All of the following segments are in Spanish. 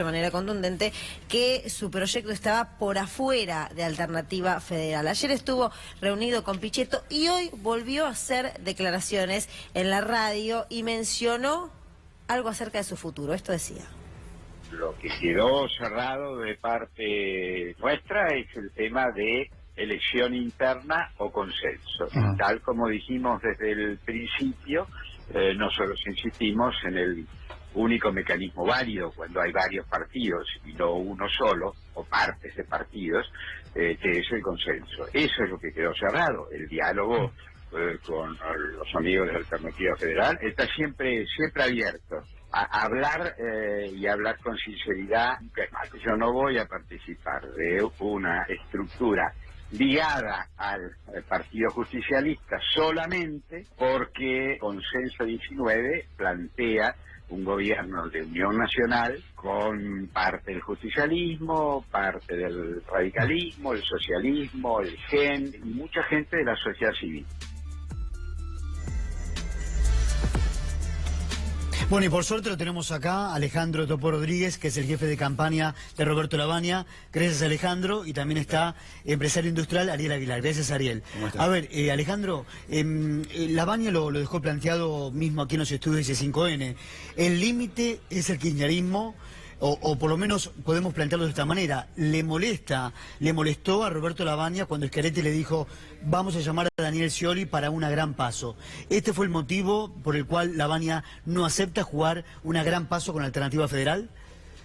de manera contundente que su proyecto estaba por afuera de Alternativa Federal. Ayer estuvo reunido con Pichetto y hoy volvió a hacer declaraciones en la radio y mencionó algo acerca de su futuro. Esto decía. Lo que quedó cerrado de parte nuestra es el tema de elección interna o consenso. Y tal como dijimos desde el principio, nosotros insistimos en el único mecanismo válido cuando hay varios partidos y no uno solo o partes de partidos, que es el consenso. Eso es lo que quedó cerrado. El diálogo con los amigos de la Alternativa Federal está siempre abierto. A hablar y hablar con sinceridad. Yo no voy a participar de una estructura ligada al Partido Justicialista solamente porque Consenso 19 plantea un gobierno de unión nacional con parte del justicialismo, parte del radicalismo, el socialismo, el GEN y mucha gente de la sociedad civil. Bueno, y por suerte lo tenemos acá, Alejandro Topo Rodríguez, que es el jefe de campaña de Roberto Lavagna. Gracias, Alejandro. Y también está empresario industrial Ariel Aguilar. Gracias, Ariel. ¿Cómo estás? A ver, Alejandro, Lavagna lo dejó planteado mismo aquí en los estudios de C5N. El límite es el kirchnerismo, o por lo menos podemos plantearlo de esta manera. Le molestó a Roberto Lavagna cuando Schiaretti le dijo: vamos a llamar a Daniel Scioli para una gran paso. ¿Este fue el motivo por el cual Lavagna no acepta jugar una gran paso con Alternativa Federal?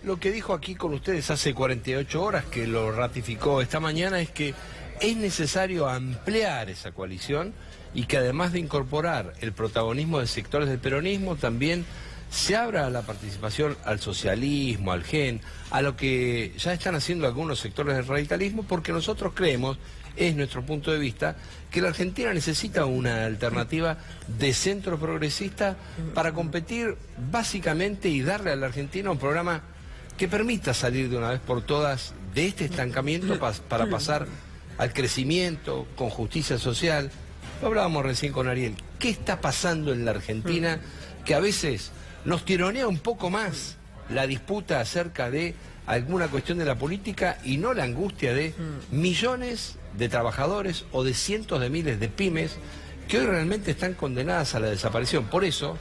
Lo que dijo aquí con ustedes hace 48 horas, que lo ratificó esta mañana, es que es necesario ampliar esa coalición y que además de incorporar el protagonismo de sectores del peronismo, también se abra la participación al socialismo, al GEN, a lo que ya están haciendo algunos sectores del radicalismo, porque nosotros creemos, es nuestro punto de vista, que la Argentina necesita una alternativa de centro progresista para competir básicamente y darle a la Argentina un programa que permita salir de una vez por todas de este estancamiento para pasar al crecimiento, con justicia social. Lo hablábamos recién con Ariel. ¿Qué está pasando en la Argentina que a veces nos tironea un poco más la disputa acerca de alguna cuestión de la política y no la angustia de millones de trabajadores o de cientos de miles de pymes que hoy realmente están condenadas a la desaparición? Por eso,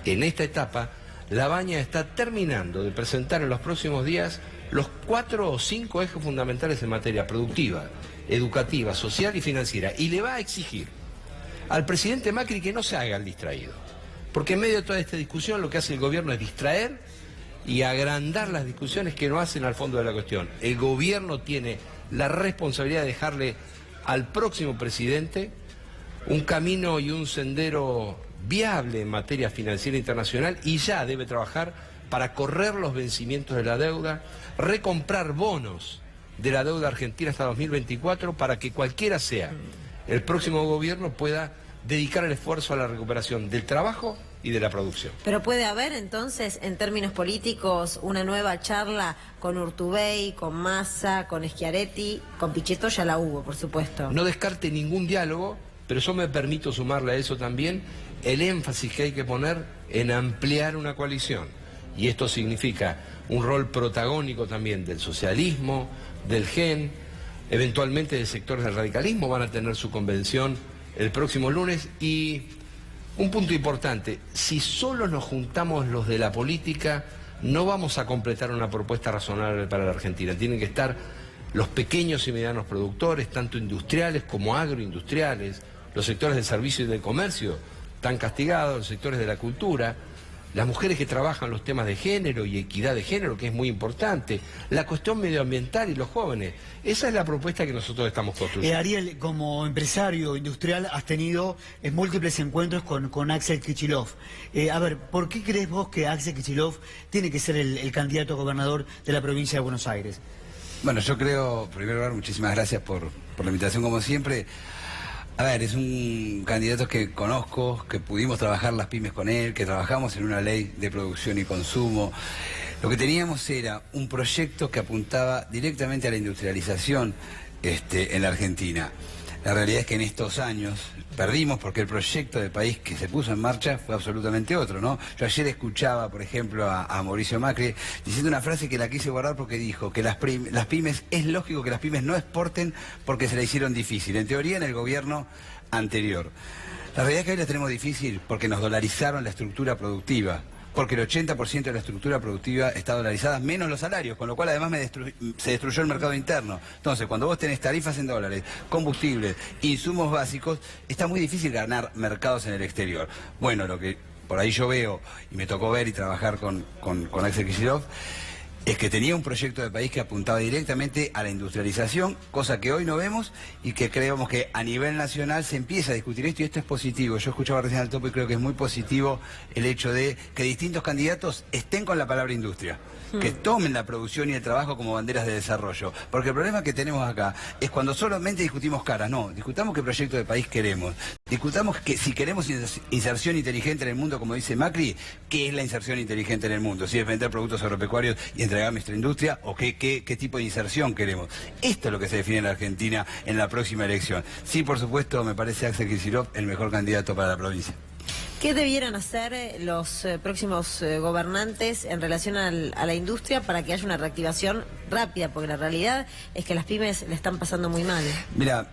en esta etapa, Lavagna está terminando de presentar en los próximos días los 4 o 5 ejes fundamentales en materia productiva, educativa, social y financiera. Y le va a exigir al presidente Macri que no se haga el distraído. Porque en medio de toda esta discusión lo que hace el gobierno es distraer y agrandar las discusiones que no hacen al fondo de la cuestión. El gobierno tiene la responsabilidad de dejarle al próximo presidente un camino y un sendero viable en materia financiera internacional y ya debe trabajar para correr los vencimientos de la deuda, recomprar bonos de la deuda argentina hasta 2024 para que cualquiera sea el próximo gobierno pueda dedicar el esfuerzo a la recuperación del trabajo y de la producción. Pero puede haber entonces, en términos políticos, una nueva charla con Urtubey, con Massa, con Schiaretti, con Pichetto ya la hubo, por supuesto. No descarte ningún diálogo, pero yo me permito sumarle a eso también el énfasis que hay que poner en ampliar una coalición. Y esto significa un rol protagónico también del socialismo, del GEN, eventualmente de sectores del radicalismo, van a tener su convención el próximo lunes. Y un punto importante, si solo nos juntamos los de la política, no vamos a completar una propuesta razonable para la Argentina. Tienen que estar los pequeños y medianos productores, tanto industriales como agroindustriales, los sectores del servicio y del comercio, tan castigados, los sectores de la cultura, las mujeres que trabajan los temas de género y equidad de género, que es muy importante, la cuestión medioambiental y los jóvenes. Esa es la propuesta que nosotros estamos construyendo. Ariel, como empresario industrial, has tenido múltiples encuentros con Axel Kicillof. A ver, ¿por qué crees vos que Axel Kicillof tiene que ser el candidato a gobernador de la provincia de Buenos Aires? Bueno, yo creo, en primer lugar, muchísimas gracias por la invitación, como siempre. A ver, es un candidato que conozco, que pudimos trabajar las pymes con él, que trabajamos en una ley de producción y consumo. Lo que teníamos era un proyecto que apuntaba directamente a la industrialización en la Argentina. La realidad es que en estos años perdimos porque el proyecto de país que se puso en marcha fue absolutamente otro, ¿no? Yo ayer escuchaba, por ejemplo, a Mauricio Macri diciendo una frase que la quise guardar porque dijo que las pymes, es lógico que las pymes no exporten porque se la hicieron difícil. En teoría, en el gobierno anterior. La realidad es que hoy la tenemos difícil porque nos dolarizaron la estructura productiva. Porque el 80% de la estructura productiva está dolarizada, menos los salarios, con lo cual además se destruyó el mercado interno. Entonces, cuando vos tenés tarifas en dólares, combustibles, insumos básicos, está muy difícil ganar mercados en el exterior. Bueno, lo que por ahí yo veo, y me tocó ver y trabajar con Axel Kicillof, es que tenía un proyecto de país que apuntaba directamente a la industrialización, cosa que hoy no vemos y que creemos que a nivel nacional se empieza a discutir esto y esto es positivo. Yo escuchaba recién al topo y creo que es muy positivo el hecho de que distintos candidatos estén con la palabra industria, que tomen la producción y el trabajo como banderas de desarrollo. Porque el problema que tenemos acá es cuando solamente discutimos caras, no, discutamos qué proyecto de país queremos, discutamos que si queremos inserción inteligente en el mundo, como dice Macri, ¿qué es la inserción inteligente en el mundo? Si es vender productos agropecuarios y entregar nuestra industria o qué tipo de inserción queremos. Esto es lo que se define en la Argentina en la próxima elección. Sí, por supuesto, me parece Axel Kicillof el mejor candidato para la provincia. ¿Qué debieran hacer los próximos gobernantes en relación a la industria para que haya una reactivación rápida? Porque la realidad es que las pymes le están pasando muy mal. Mira,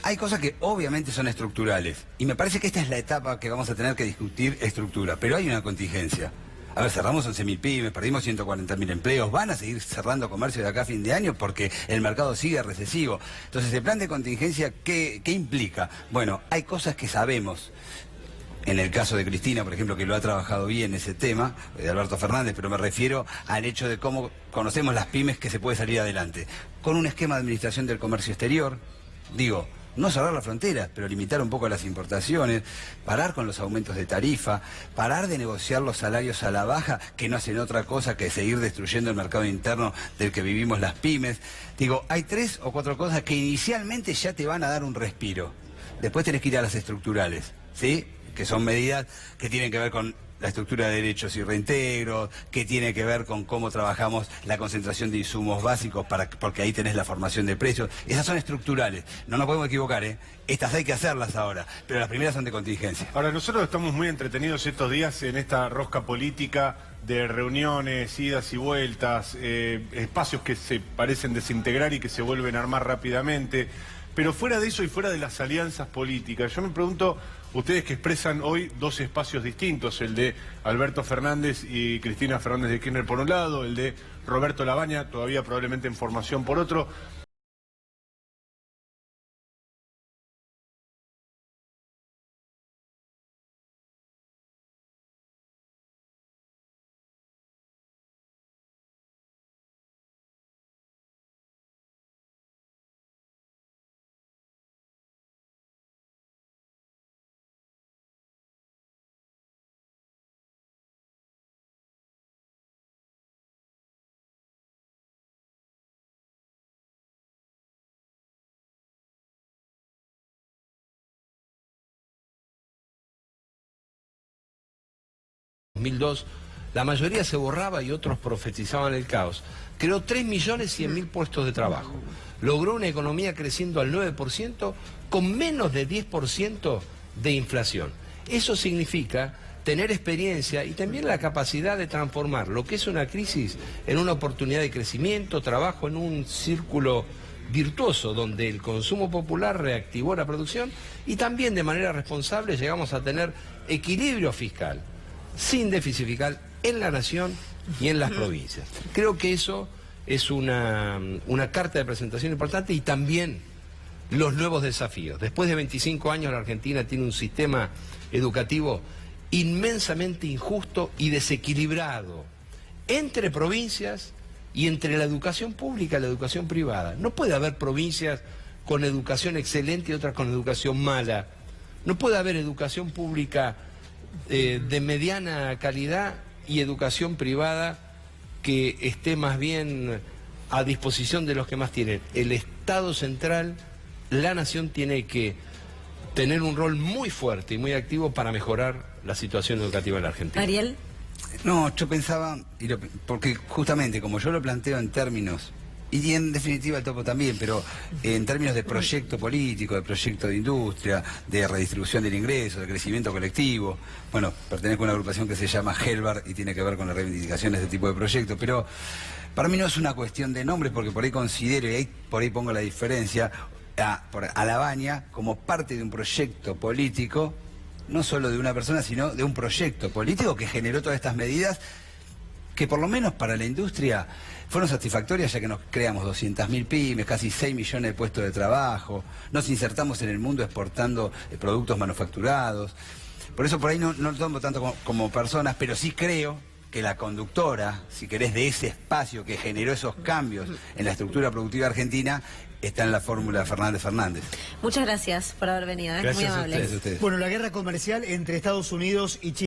hay cosas que obviamente son estructurales y me parece que esta es la etapa que vamos a tener que discutir estructura, pero hay una contingencia. A ver, cerramos 11.000 pymes, perdimos 140.000 empleos, van a seguir cerrando comercio de acá a fin de año porque el mercado sigue recesivo. Entonces, el plan de contingencia, ¿qué implica? Bueno, hay cosas que sabemos. En el caso de Cristina, por ejemplo, que lo ha trabajado bien ese tema, de Alberto Fernández, pero me refiero al hecho de cómo conocemos las pymes que se puede salir adelante. Con un esquema de administración del comercio exterior, digo, no cerrar las fronteras, pero limitar un poco las importaciones, parar con los aumentos de tarifa, parar de negociar los salarios a la baja, que no hacen otra cosa que seguir destruyendo el mercado interno del que vivimos las pymes. Digo, hay 3 o 4 cosas que inicialmente ya te van a dar un respiro. Después tenés que ir a las estructurales, ¿sí? Que son medidas que tienen que ver con la estructura de derechos y reintegros, que tiene que ver con cómo trabajamos la concentración de insumos básicos, porque ahí tenés la formación de precios. Esas son estructurales, no nos podemos equivocar, ¿eh? Estas hay que hacerlas ahora, pero las primeras son de contingencia. Ahora, nosotros estamos muy entretenidos estos días en esta rosca política de reuniones, idas y vueltas, espacios que se parecen desintegrar y que se vuelven a armar rápidamente. Pero fuera de eso y fuera de las alianzas políticas, yo me pregunto, ustedes que expresan hoy 2 espacios distintos, el de Alberto Fernández y Cristina Fernández de Kirchner por un lado, el de Roberto Labaña, todavía probablemente en formación por otro. En 2002, la mayoría se borraba y otros profetizaban el caos. Creó 3.100.000 puestos de trabajo. Logró una economía creciendo al 9% con menos de 10% de inflación. Eso significa tener experiencia y también la capacidad de transformar lo que es una crisis en una oportunidad de crecimiento, trabajo, en un círculo virtuoso donde el consumo popular reactivó la producción y también de manera responsable llegamos a tener equilibrio fiscal, sin déficit fiscal en la nación y en las provincias. Creo que eso es una carta de presentación importante y también los nuevos desafíos. Después de 25 años la Argentina tiene un sistema educativo inmensamente injusto y desequilibrado entre provincias y entre la educación pública y la educación privada. No puede haber provincias con educación excelente y otras con educación mala. No puede haber educación pública de mediana calidad y educación privada que esté más bien a disposición de los que más tienen. El Estado central, la nación tiene que tener un rol muy fuerte y muy activo para mejorar la situación educativa en la Argentina. Ariel. No, yo pensaba, porque justamente como yo lo planteo en términos Y en definitiva el topo también, pero en términos de proyecto político, de proyecto de industria, de redistribución del ingreso, de crecimiento colectivo, bueno, pertenezco a una agrupación que se llama Helbar y tiene que ver con las reivindicaciones de este tipo de proyectos, pero para mí no es una cuestión de nombre, porque por ahí considero, y ahí por ahí pongo la diferencia, a La Baña como parte de un proyecto político, no solo de una persona, sino de un proyecto político que generó todas estas medidas que por lo menos para la industria fueron satisfactorias, ya que nos creamos 200.000 pymes, casi 6 millones de puestos de trabajo, nos insertamos en el mundo exportando productos manufacturados. Por eso por ahí no lo tomo tanto como personas, pero sí creo que la conductora, si querés, de ese espacio que generó esos cambios en la estructura productiva argentina, está en la fórmula Fernández Fernández. Muchas gracias por haber venido, muy amable. Gracias a ustedes. Bueno, la guerra comercial entre Estados Unidos y China.